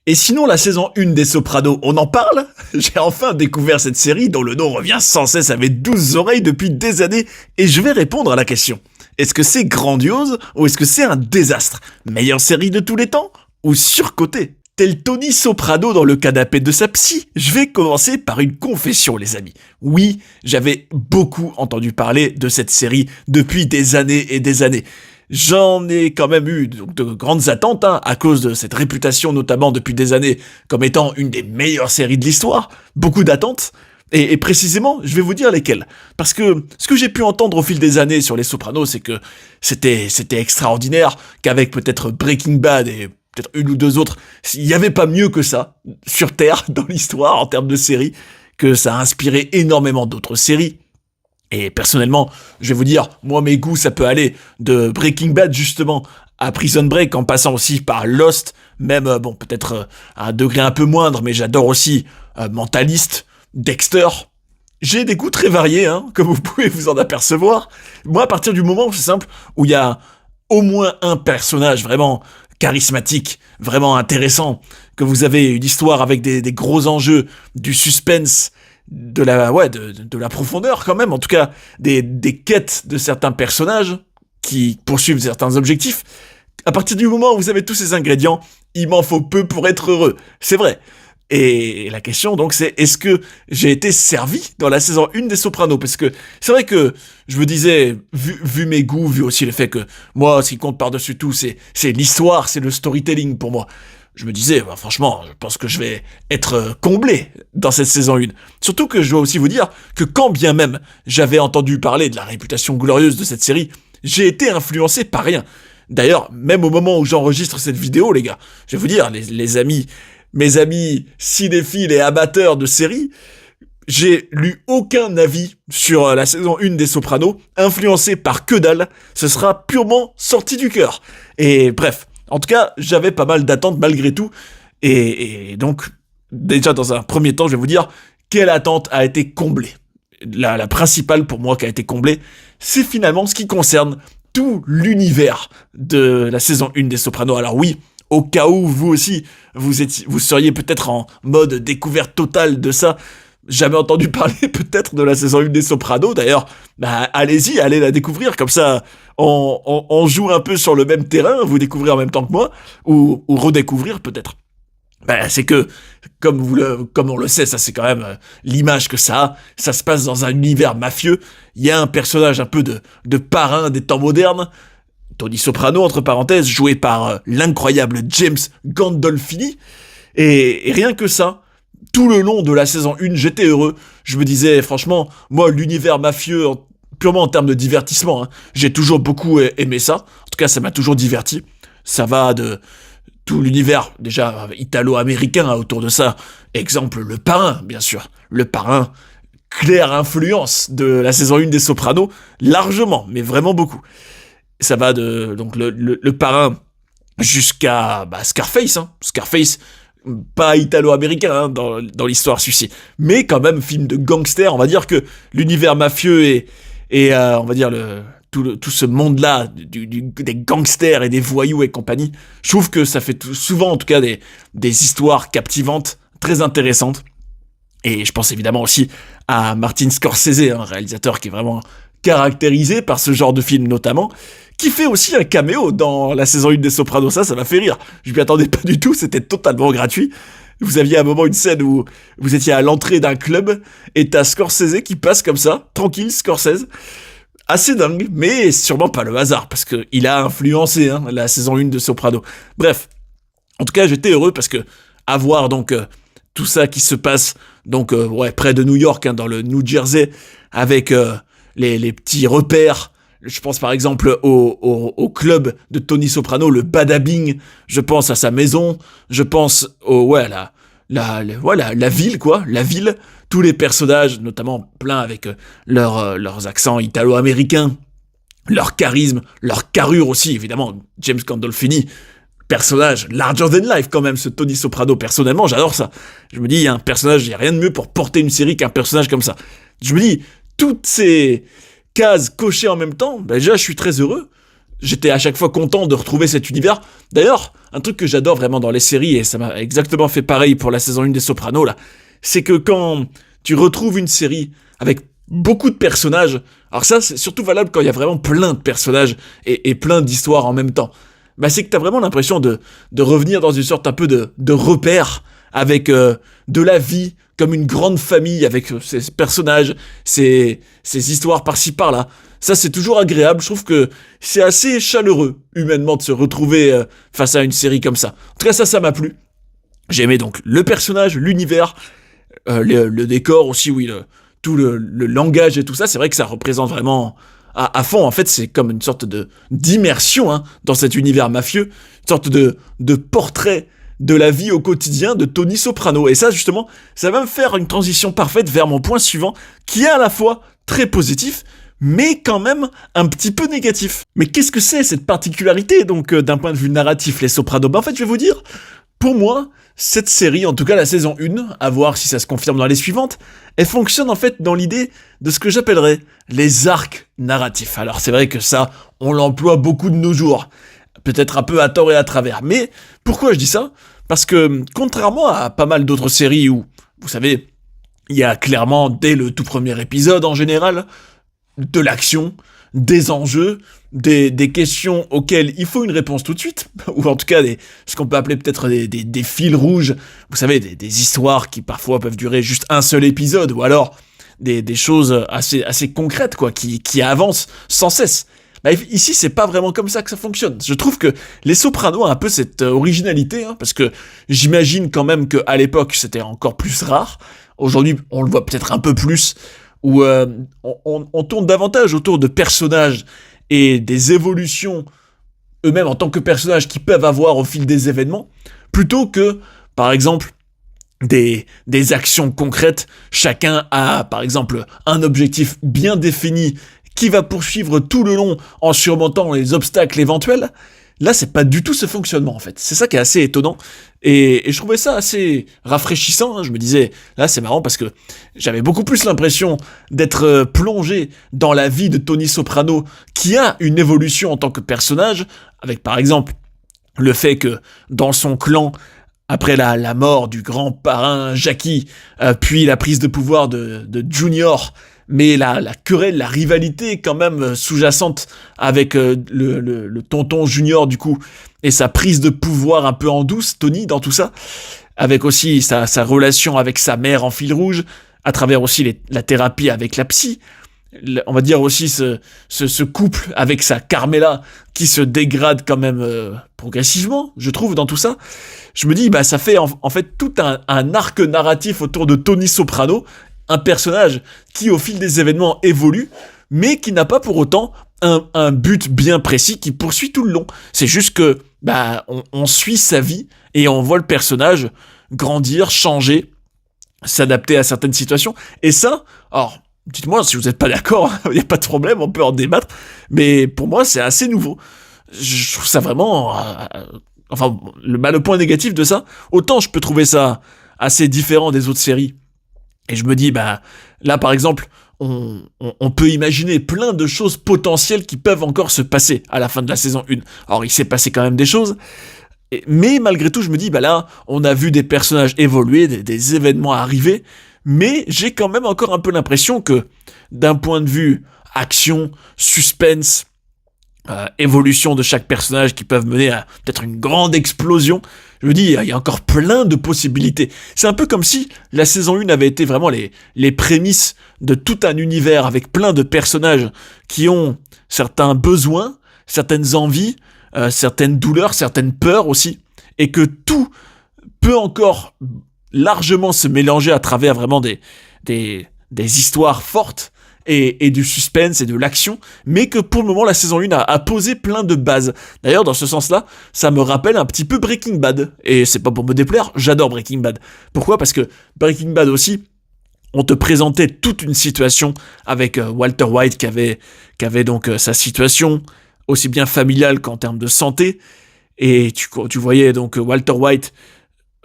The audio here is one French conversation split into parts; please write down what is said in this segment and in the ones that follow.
Et sinon, la saison 1 des Sopranos, on en parle? J'ai enfin découvert cette série dont le nom revient sans cesse à mes 12 oreilles depuis des années, et je vais répondre à la question. Est-ce que c'est grandiose, ou est-ce que c'est un désastre? Meilleure série de tous les temps? Ou surcotée? Tel Tony Soprano dans le canapé de sa psy, je vais commencer par une confession, les amis. Oui, j'avais beaucoup entendu parler de cette série depuis des années et des années. J'en ai quand même eu de grandes attentes, à cause de cette réputation, notamment depuis des années, comme étant une des meilleures séries de l'histoire. Beaucoup d'attentes. Et précisément, je vais vous dire lesquelles. Parce que ce que j'ai pu entendre au fil des années sur les Sopranos, c'est que c'était extraordinaire, qu'avec peut-être Breaking Bad et peut-être une ou deux autres, il n'y avait pas mieux que ça, sur Terre, dans l'histoire, en termes de séries, que ça a inspiré énormément d'autres séries. Et personnellement, je vais vous dire, moi mes goûts, ça peut aller de Breaking Bad justement à Prison Break, en passant aussi par Lost, même peut-être à un degré un peu moindre, mais j'adore aussi Mentalist, Dexter. J'ai des goûts très variés, comme vous pouvez vous en apercevoir. Moi, à partir du moment, c'est simple, où il y a au moins un personnage vraiment charismatique, vraiment intéressant, que vous avez une histoire avec des gros enjeux, du suspense, de la profondeur quand même, en tout cas des quêtes de certains personnages qui poursuivent certains objectifs. À partir du moment où vous avez tous ces ingrédients, il m'en faut peu pour être heureux, c'est vrai. Et la question donc c'est, est-ce que j'ai été servi dans la saison 1 des Sopranos? Parce que c'est vrai que je me disais, vu mes goûts, vu aussi le fait que moi ce qui compte par-dessus tout c'est l'histoire, c'est le storytelling pour moi. Je me disais, franchement, je pense que je vais être comblé dans cette saison 1. Surtout que je dois aussi vous dire que quand bien même j'avais entendu parler de la réputation glorieuse de cette série, j'ai été influencé par rien. D'ailleurs, même au moment où j'enregistre cette vidéo, les gars, je vais vous dire, les amis, mes amis cinéphiles et amateurs de séries, j'ai lu aucun avis sur la saison 1 des Sopranos, influencé par que dalle, ce sera purement sorti du cœur. Et bref. En tout cas, j'avais pas mal d'attentes malgré tout, et donc, déjà dans un premier temps, je vais vous dire quelle attente a été comblée. La principale pour moi qui a été comblée, c'est finalement ce qui concerne tout l'univers de la saison 1 des Sopranos. Alors oui, au cas où vous aussi, vous seriez peut-être en mode découverte totale de ça, jamais entendu parler peut-être de la saison 1 des Sopranos, d'ailleurs, allez-y, allez la découvrir, comme ça on joue un peu sur le même terrain, vous découvrez en même temps que moi, ou redécouvrir peut-être. C'est que, comme on le sait, ça c'est quand même l'image que ça se passe dans un univers mafieux, il y a un personnage un peu de parrain des temps modernes, Tony Soprano, entre parenthèses, joué par l'incroyable James Gandolfini, et rien que ça, tout le long de la saison 1, j'étais heureux. Je me disais, franchement, moi, l'univers mafieux, purement en termes de divertissement, j'ai toujours beaucoup aimé ça. En tout cas, ça m'a toujours diverti. Ça va de tout l'univers, déjà, italo-américain autour de ça. Exemple, Le Parrain, bien sûr. Le Parrain, claire influence de la saison 1 des Sopranos, largement, mais vraiment beaucoup. Ça va de donc le Parrain jusqu'à Scarface. Scarface, pas italo-américain dans l'histoire celui-ci, mais quand même film de gangster. On va dire que l'univers mafieux et on va dire tout ce monde-là des gangsters et des voyous et compagnie, je trouve que ça fait souvent en tout cas des histoires captivantes, très intéressantes. Et je pense évidemment aussi à Martin Scorsese, un réalisateur qui est vraiment caractérisé par ce genre de film notamment, qui fait aussi un caméo dans la saison 1 des Sopranos. Ça m'a fait rire. Je m'y attendais pas du tout, c'était totalement gratuit. Vous aviez à un moment une scène où vous étiez à l'entrée d'un club, et t'as Scorsese qui passe comme ça, tranquille, Scorsese. Assez dingue, mais sûrement pas le hasard, parce que il a influencé la saison 1 de Sopranos. Bref, en tout cas, j'étais heureux parce que avoir donc tout ça qui se passe donc près de New York, dans le New Jersey, avec les petits repères. Je pense par exemple au club de Tony Soprano, le Bada Bing. Je pense à sa maison. Je pense à la ville, quoi. La ville. Tous les personnages, notamment plein avec leurs accents italo-américains, leur charisme, leur carrure aussi, évidemment. James Gandolfini, personnage larger than life quand même, ce Tony Soprano. Personnellement, j'adore ça. Je me dis, il y a un personnage, il n'y a rien de mieux pour porter une série qu'un personnage comme ça. Je me dis, toutes ces cases cochées en même temps, déjà je suis très heureux. j'étais à chaque fois content de retrouver cet univers. D'ailleurs, un truc que j'adore vraiment dans les séries, et ça m'a exactement fait pareil pour la saison 1 des Sopranos, là, c'est que quand tu retrouves une série avec beaucoup de personnages, alors ça, c'est surtout valable quand il y a vraiment plein de personnages et plein d'histoires en même temps, bah c'est que t'as vraiment l'impression de revenir dans une sorte un peu de repère avec de la vie, comme une grande famille avec ces personnages, ces histoires par-ci par-là. Ça, c'est toujours agréable. Je trouve que c'est assez chaleureux, humainement, de se retrouver face à une série comme ça. En tout cas, ça m'a plu. J'ai aimé donc le personnage, l'univers, le décor aussi, oui, tout le langage et tout ça. C'est vrai que ça représente vraiment à fond. En fait, c'est comme une sorte d'immersion hein, dans cet univers mafieux, une sorte de portrait de la vie au quotidien de Tony Soprano. Et ça, justement, ça va me faire une transition parfaite vers mon point suivant, qui est à la fois très positif, mais quand même un petit peu négatif. Mais qu'est-ce que c'est cette particularité, donc, d'un point de vue narratif, les Sopranos ? En fait, je vais vous dire, pour moi, cette série, en tout cas la saison 1, à voir si ça se confirme dans les suivantes, elle fonctionne en fait dans l'idée de ce que j'appellerais les arcs narratifs. Alors c'est vrai que ça, on l'emploie beaucoup de nos jours, peut-être un peu à tort et à travers. Mais pourquoi je dis ça ? Parce que, contrairement à pas mal d'autres séries où, vous savez, il y a clairement, dès le tout premier épisode en général, de l'action, des enjeux, des questions auxquelles il faut une réponse tout de suite, ou en tout cas ce qu'on peut appeler peut-être des fils rouges, vous savez, des histoires qui parfois peuvent durer juste un seul épisode, ou alors des choses assez concrètes, quoi, qui avancent sans cesse. Bah, ici, c'est pas vraiment comme ça que ça fonctionne. Je trouve que les Sopranos ont un peu cette originalité, hein, parce que j'imagine quand même qu'à l'époque, c'était encore plus rare. Aujourd'hui, on le voit peut-être un peu plus, où on tourne davantage autour de personnages et des évolutions eux-mêmes en tant que personnages qu'ils peuvent avoir au fil des événements, plutôt que, par exemple, des actions concrètes. Chacun a, par exemple, un objectif bien défini qui va poursuivre tout le long en surmontant les obstacles éventuels. Là, c'est pas du tout ce fonctionnement, en fait. C'est ça qui est assez étonnant. Et je trouvais ça assez rafraîchissant. Hein. Je me disais, là, c'est marrant parce que j'avais beaucoup plus l'impression d'être plongé dans la vie de Tony Soprano, qui a une évolution en tant que personnage, avec, par exemple, le fait que, dans son clan, après la mort du grand parrain Jackie, puis la prise de pouvoir de Junior, mais la querelle, la rivalité quand même sous-jacente avec le tonton Junior du coup, et sa prise de pouvoir un peu en douce, Tony, dans tout ça, avec aussi sa relation avec sa mère en fil rouge, à travers aussi la thérapie avec la psy, on va dire aussi ce couple avec sa Carmela qui se dégrade quand même progressivement, je trouve, dans tout ça. Je me dis, bah ça fait en fait tout un arc narratif autour de Tony Soprano, un personnage qui au fil des événements évolue, mais qui n'a pas pour autant un but bien précis qui poursuit tout le long. C'est juste que bah on suit sa vie et on voit le personnage grandir, changer, s'adapter à certaines situations. Et ça, alors dites-moi si vous n'êtes pas d'accord, il n'y a pas de problème, on peut en débattre, mais pour moi c'est assez nouveau. Je trouve ça vraiment... enfin, le point négatif de ça, autant je peux trouver ça assez différent des autres séries, et je me dis, bah là par exemple, on peut imaginer plein de choses potentielles qui peuvent encore se passer à la fin de la saison 1. Alors il s'est passé quand même des choses, mais malgré tout je me dis, bah là, on a vu des personnages évoluer, des événements arriver, mais j'ai quand même encore un peu l'impression que, d'un point de vue action, suspense, évolution de chaque personnage qui peuvent mener à peut-être une grande explosion, je me dis, il y a encore plein de possibilités. C'est un peu comme si la saison 1 avait été vraiment les prémices de tout un univers avec plein de personnages qui ont certains besoins, certaines envies, certaines douleurs, certaines peurs aussi, et que tout peut encore largement se mélanger à travers vraiment des histoires fortes et du suspense et de l'action, mais que pour le moment la saison 1 a posé plein de bases. D'ailleurs, dans ce sens-là, ça me rappelle un petit peu Breaking Bad, et c'est pas pour me déplaire, j'adore Breaking Bad. Pourquoi ? Parce que Breaking Bad aussi, on te présentait toute une situation avec Walter White qui avait donc sa situation aussi bien familiale qu'en termes de santé, et tu voyais donc Walter White,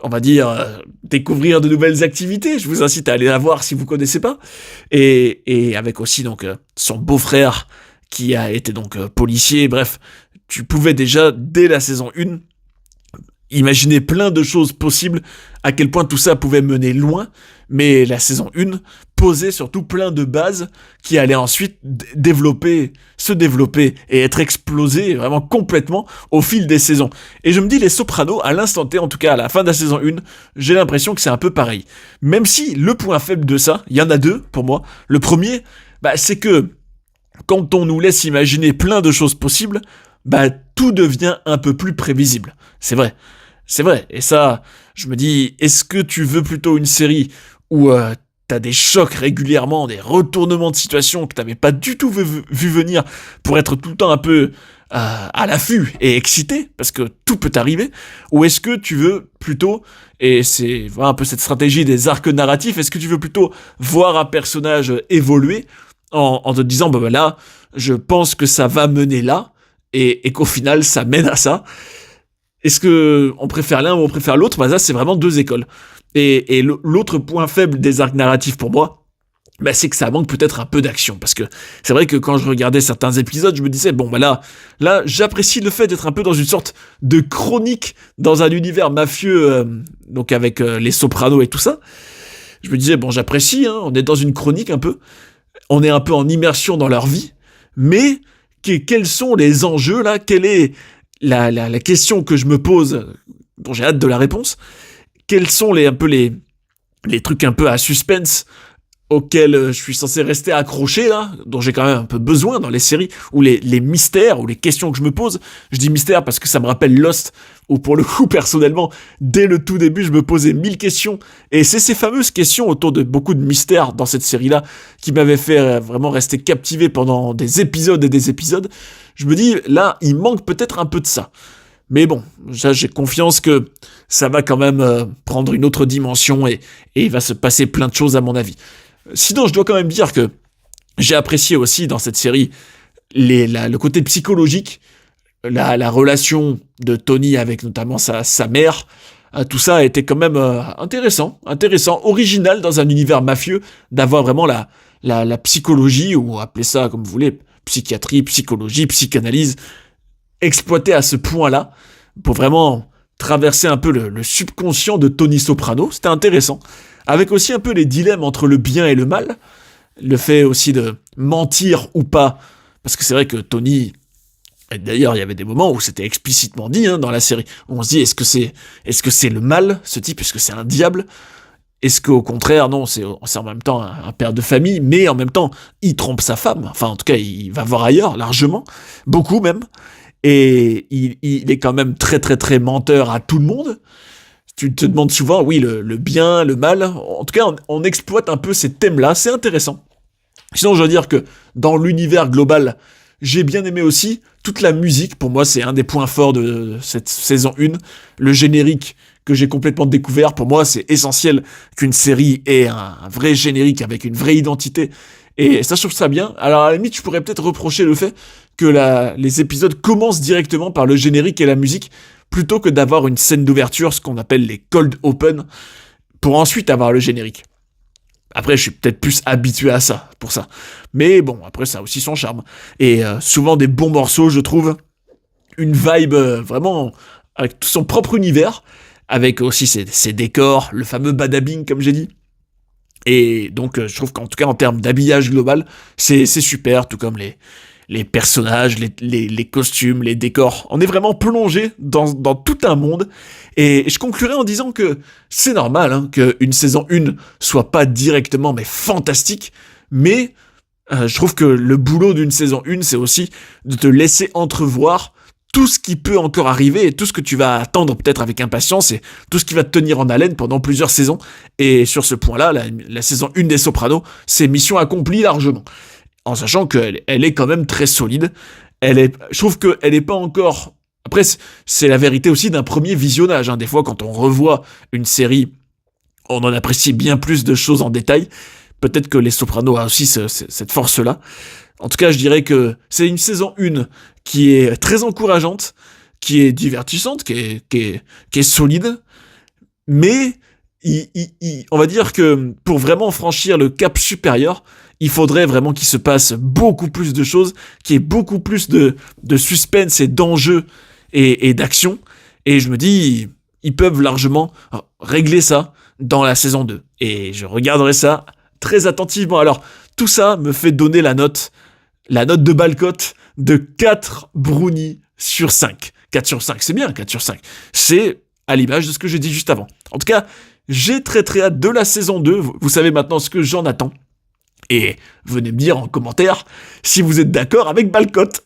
on va dire, découvrir de nouvelles activités. Je vous incite à aller la voir si vous connaissez pas. Et avec aussi donc son beau-frère qui a été donc policier. Bref, tu pouvais déjà, dès la saison 1, imaginer plein de choses possibles, à quel point tout ça pouvait mener loin, mais la saison 1 posait surtout plein de bases qui allaient ensuite se développer et être explosées vraiment complètement au fil des saisons. Et je me dis, les Sopranos, à l'instant T, en tout cas à la fin de la saison 1, j'ai l'impression que c'est un peu pareil. Même si le point faible de ça, il y en a deux pour moi. Le premier, c'est que quand on nous laisse imaginer plein de choses possibles, tout devient un peu plus prévisible. C'est vrai. C'est vrai, et ça, je me dis, est-ce que tu veux plutôt une série où t'as des chocs régulièrement, des retournements de situation que t'avais pas du tout vu venir pour être tout le temps un peu à l'affût et excité, parce que tout peut arriver, ou est-ce que tu veux plutôt, et c'est voilà, un peu cette stratégie des arcs narratifs, est-ce que tu veux plutôt voir un personnage évoluer en te disant, là, je pense que ça va mener là, et qu'au final, ça mène à ça. Est-ce que on préfère l'un ou on préfère l'autre ? Ça, c'est vraiment deux écoles. Et l'autre point faible des arcs narratifs pour moi, c'est que ça manque peut-être un peu d'action. Parce que c'est vrai que quand je regardais certains épisodes, je me disais, là, j'apprécie le fait d'être un peu dans une sorte de chronique dans un univers mafieux, donc avec les Sopranos et tout ça. Je me disais, j'apprécie, on est dans une chronique un peu, on est un peu en immersion dans leur vie, mais quels sont les enjeux là ? Quelle est la question que je me pose, dont j'ai hâte de la réponse, quels sont les trucs un peu à suspense auxquels je suis censé rester accroché là, dont j'ai quand même un peu besoin dans les séries, ou les mystères, ou les questions que je me pose. Je dis mystère parce que ça me rappelle Lost, où pour le coup, personnellement, dès le tout début, je me posais 1000 questions, et c'est ces fameuses questions autour de beaucoup de mystères dans cette série-là, qui m'avaient fait vraiment rester captivé pendant des épisodes et des épisodes. Je me dis, là, il manque peut-être un peu de ça. Mais bon, j'ai confiance que ça va quand même prendre une autre dimension, et il va se passer plein de choses à mon avis. Sinon, je dois quand même dire que j'ai apprécié aussi dans cette série le côté psychologique, la relation de Tony avec notamment sa mère. Tout ça a été quand même intéressant, original dans un univers mafieux, d'avoir vraiment la psychologie, ou appelez ça comme vous voulez, psychiatrie, psychologie, psychanalyse, exploitée à ce point-là, pour vraiment traverser un peu le subconscient de Tony Soprano. C'était intéressant. Avec aussi un peu les dilemmes entre le bien et le mal, le fait aussi de mentir ou pas, parce que c'est vrai que Tony, et d'ailleurs il y avait des moments où c'était explicitement dit dans la série, où on se dit est-ce que c'est le mal, ce type, est-ce que c'est un diable, est-ce qu'au contraire, non, c'est en même temps un père de famille, mais en même temps il trompe sa femme, enfin en tout cas il va voir ailleurs, largement, beaucoup même, et il est quand même très très très menteur à tout le monde. Tu te demandes souvent, oui, le bien, le mal. En tout cas, on exploite un peu ces thèmes-là, c'est intéressant. Sinon, je dois dire que dans l'univers global, j'ai bien aimé aussi toute la musique. Pour moi, c'est un des points forts de cette saison 1. Le générique que j'ai complètement découvert, pour moi, c'est essentiel qu'une série ait un vrai générique avec une vraie identité. Et ça, je trouve ça bien. Alors, à la limite, je pourrais peut-être reprocher le fait que les épisodes commencent directement par le générique et la musique, plutôt que d'avoir une scène d'ouverture, ce qu'on appelle les cold open, pour ensuite avoir le générique. Après, je suis peut-être plus habitué à ça, pour ça. Mais bon, après, ça a aussi son charme. Et souvent des bons morceaux, je trouve, une vibe vraiment avec tout son propre univers, avec aussi ses décors, le fameux badabing, comme j'ai dit. Et donc, je trouve qu'en tout cas, en termes d'habillage global, c'est super, tout comme les personnages, les costumes, les décors. On est vraiment plongé dans tout un monde. Et je conclurai en disant que c'est normal qu'une saison 1 soit pas directement fantastique, mais je trouve que le boulot d'une saison 1, c'est aussi de te laisser entrevoir tout ce qui peut encore arriver et tout ce que tu vas attendre peut-être avec impatience et tout ce qui va te tenir en haleine pendant plusieurs saisons. Et sur ce point-là, la saison 1 des Sopranos, c'est mission accomplie largement. En sachant qu'elle est quand même très solide. Je trouve qu'elle n'est pas encore... Après, c'est la vérité aussi d'un premier visionnage. Des fois, quand on revoit une série, on en apprécie bien plus de choses en détail. Peut-être que Les Sopranos a aussi cette force-là. En tout cas, je dirais que c'est une saison 1 qui est très encourageante, qui est divertissante, qui est solide, mais on va dire que pour vraiment franchir le cap supérieur, il faudrait vraiment qu'il se passe beaucoup plus de choses, qu'il y ait beaucoup plus de suspense et d'enjeux et d'action. Et je me dis, ils peuvent largement régler ça dans la saison 2. Et je regarderai ça très attentivement. Alors, tout ça me fait donner la note de Balcotte de 4 brownies sur 5. 4 sur 5, c'est bien, 4 sur 5. C'est à l'image de ce que j'ai dit juste avant. En tout cas, j'ai très très hâte de la saison 2. Vous savez maintenant ce que j'en attends. Et venez me dire en commentaire si vous êtes d'accord avec Balcotte.